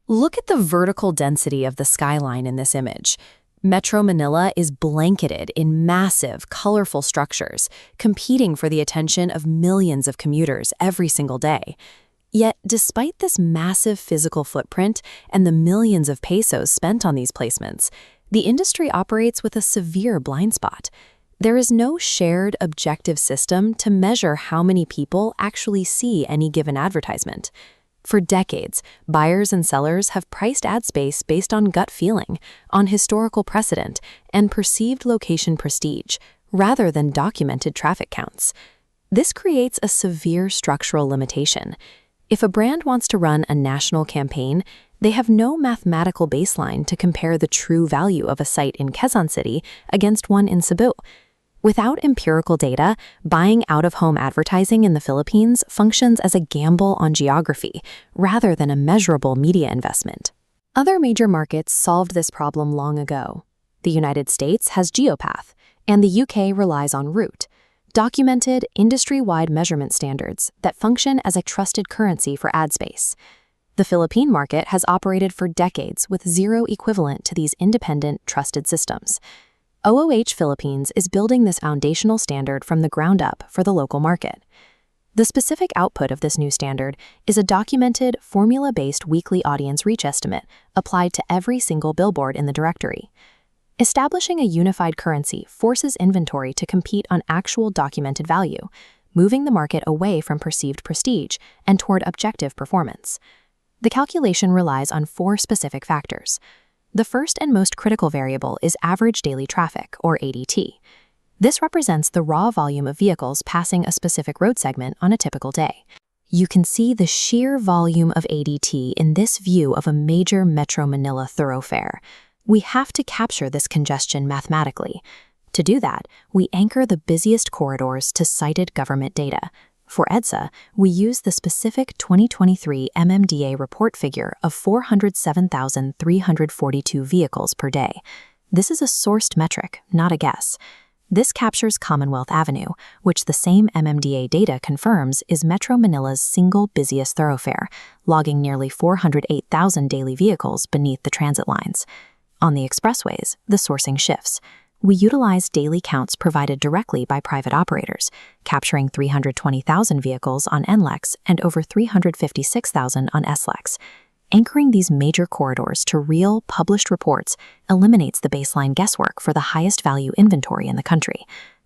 Look at the vertical density of the skyline in this image. Metro Manila is blanketed in massive, colorful structures, competing for the attention of millions of commuters every single day. Yet, despite this massive physical footprint and the millions of pesos spent on these placements, the industry operates with a severe blind spot. There is no shared, objective system to measure how many people actually see any given advertisement. For decades, buyers and sellers have priced ad space based on gut feeling, on historical precedent, and perceived location prestige, rather than documented traffic counts. This creates a severe structural limitation. If a brand wants to run a national campaign, they have no mathematical baseline to compare the true value of a site in Quezon City against one in Cebu. Without empirical data, buying out-of-home advertising in the Philippines functions as a gamble on geography, rather than a measurable media investment. Other major markets solved this problem long ago. The United States has Geopath, and the UK relies on Root, documented, industry-wide measurement standards that function as a trusted currency for ad space. The Philippine market has operated for decades with zero equivalent to these independent, trusted systems. OOH Philippines is building this foundational standard from the ground up for the local market. The specific output of this new standard is a documented, formula-based weekly audience reach estimate applied to every single billboard in the directory. Establishing a unified currency forces inventory to compete on actual documented value, moving the market away from perceived prestige and toward objective performance. The calculation relies on 4 specific factors. The first and most critical variable is average daily traffic, or ADT. This represents the raw volume of vehicles passing a specific road segment on a typical day. You can see the sheer volume of ADT in this view of a major Metro Manila thoroughfare. We have to capture this congestion mathematically. To do that, we anchor the busiest corridors to cited government data. For EDSA, we use the specific 2023 MMDA report figure of 407,342 vehicles per day. This is a sourced metric, not a guess. This captures Commonwealth Avenue, which the same MMDA data confirms is Metro Manila's single busiest thoroughfare, logging nearly 408,000 daily vehicles beneath the transit lines. On the expressways, the sourcing shifts. We utilize daily counts provided directly by private operators, capturing 320,000 vehicles on NLEX and over 356,000 on SLEX. Anchoring these major corridors to real, published reports eliminates the baseline guesswork for the highest value inventory in the country.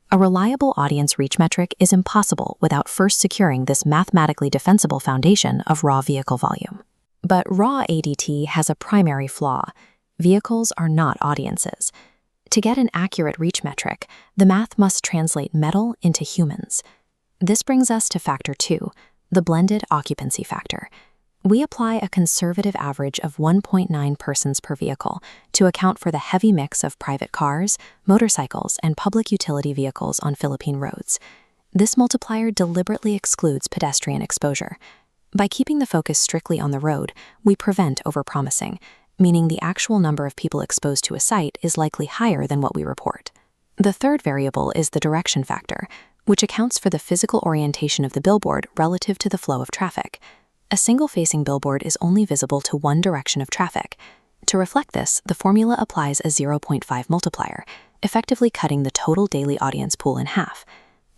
A reliable audience reach metric is impossible without first securing this mathematically defensible foundation of raw vehicle volume. But raw ADT has a primary flaw. Vehicles are not audiences. To get an accurate reach metric, the math must translate metal into humans. This brings us to factor 2, the blended occupancy factor. We apply a conservative average of 1.9 persons per vehicle to account for the heavy mix of private cars, motorcycles, and public utility vehicles on Philippine roads. This multiplier deliberately excludes pedestrian exposure. By keeping the focus strictly on the road, we prevent overpromising, meaning the actual number of people exposed to a site is likely higher than what we report. The third variable is the direction factor, which accounts for the physical orientation of the billboard relative to the flow of traffic. A single-facing billboard is only visible to one direction of traffic. To reflect this, the formula applies a 0.5 multiplier, effectively cutting the total daily audience pool in half.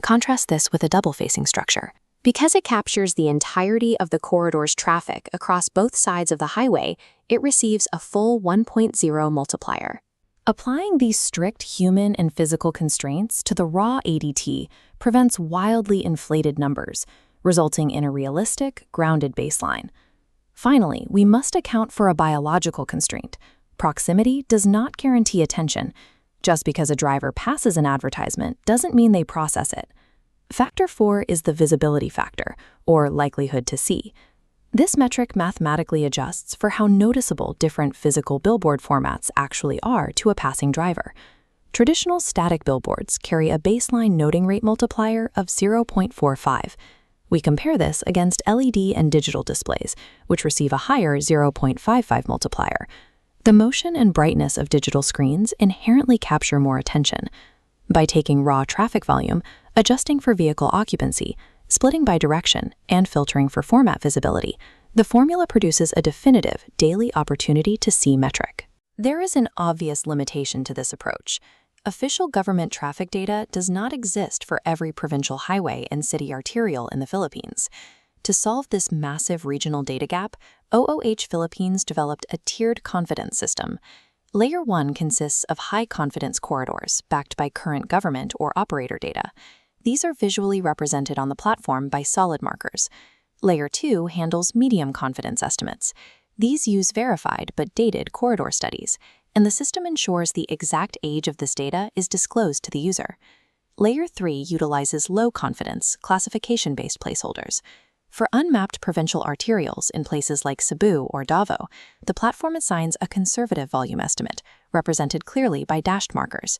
Contrast this with a double-facing structure. Because it captures the entirety of the corridor's traffic across both sides of the highway, it receives a full 1.0 multiplier. Applying these strict human and physical constraints to the raw ADT prevents wildly inflated numbers, resulting in a realistic, grounded baseline. Finally, we must account for a biological constraint. Proximity does not guarantee attention. Just because a driver passes an advertisement doesn't mean they process it. Factor 4 is the visibility factor, or likelihood to see. This metric mathematically adjusts for how noticeable different physical billboard formats actually are to a passing driver. Traditional static billboards carry a baseline noting rate multiplier of 0.45. We compare this against LED and digital displays, which receive a higher 0.55 multiplier. The motion and brightness of digital screens inherently capture more attention. By taking raw traffic volume, adjusting for vehicle occupancy, splitting by direction, and filtering for format visibility, The formula produces a definitive daily opportunity to see metric. There is an obvious limitation to this approach. Official government traffic data does not exist for every provincial highway and city arterial in the Philippines. To solve this massive regional data gap, OOH Philippines developed a tiered confidence system. Layer 1 consists of high-confidence corridors backed by current government or operator data. These are visually represented on the platform by solid markers. Layer 2 handles medium confidence estimates. These use verified but dated corridor studies, and the system ensures the exact age of this data is disclosed to the user. Layer 3 utilizes low-confidence, classification-based placeholders. For unmapped provincial arterials in places like Cebu or Davao, the platform assigns a conservative volume estimate, represented clearly by dashed markers.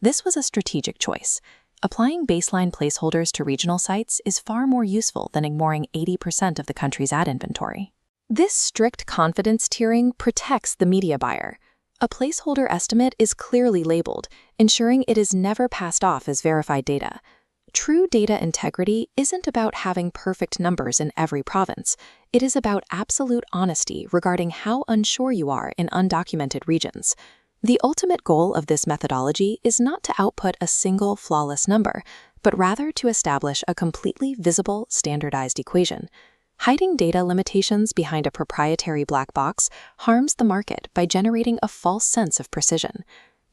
This was a strategic choice. Applying baseline placeholders to regional sites is far more useful than ignoring 80% of the country's ad inventory. This strict confidence tiering protects the media buyer. A placeholder estimate is clearly labeled, ensuring it is never passed off as verified data. True data integrity isn't about having perfect numbers in every province. It is about absolute honesty regarding how unsure you are in undocumented regions. The ultimate goal of this methodology is not to output a single flawless number, but rather to establish a completely visible, standardized equation. Hiding data limitations behind a proprietary black box harms the market by generating a false sense of precision.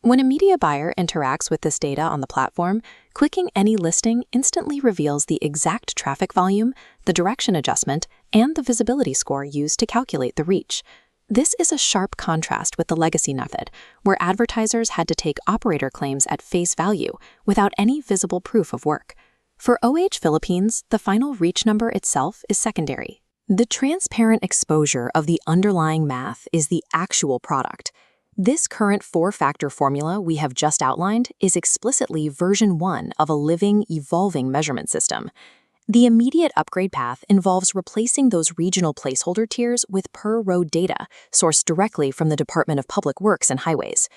When a media buyer interacts with this data on the platform, clicking any listing instantly reveals the exact traffic volume, the direction adjustment, and the visibility score used to calculate the reach. This is a sharp contrast with the legacy method, where advertisers had to take operator claims at face value without any visible proof of work. For OH Philippines, the final reach number itself is secondary. The transparent exposure of the underlying math is the actual product. This current four-factor formula we have just outlined is explicitly version 1 of a living, evolving measurement system. The immediate upgrade path involves replacing those regional placeholder tiers with per-road data sourced directly from the Department of Public Works and Highways.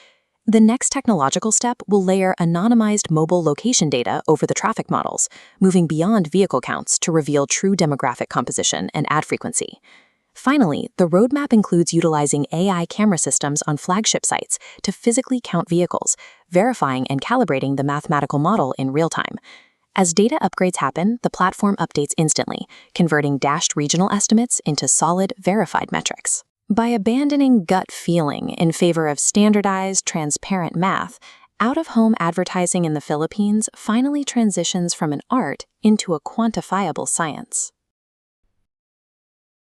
The next technological step will layer anonymized mobile location data over the traffic models, moving beyond vehicle counts to reveal true demographic composition and ad frequency. Finally, the roadmap includes utilizing AI camera systems on flagship sites to physically count vehicles, verifying and calibrating the mathematical model in real time. As data upgrades happen, the platform updates instantly, converting dashed regional estimates into solid, verified metrics. By abandoning gut feeling in favor of standardized, transparent math, out-of-home advertising in the Philippines finally transitions from an art into a quantifiable science.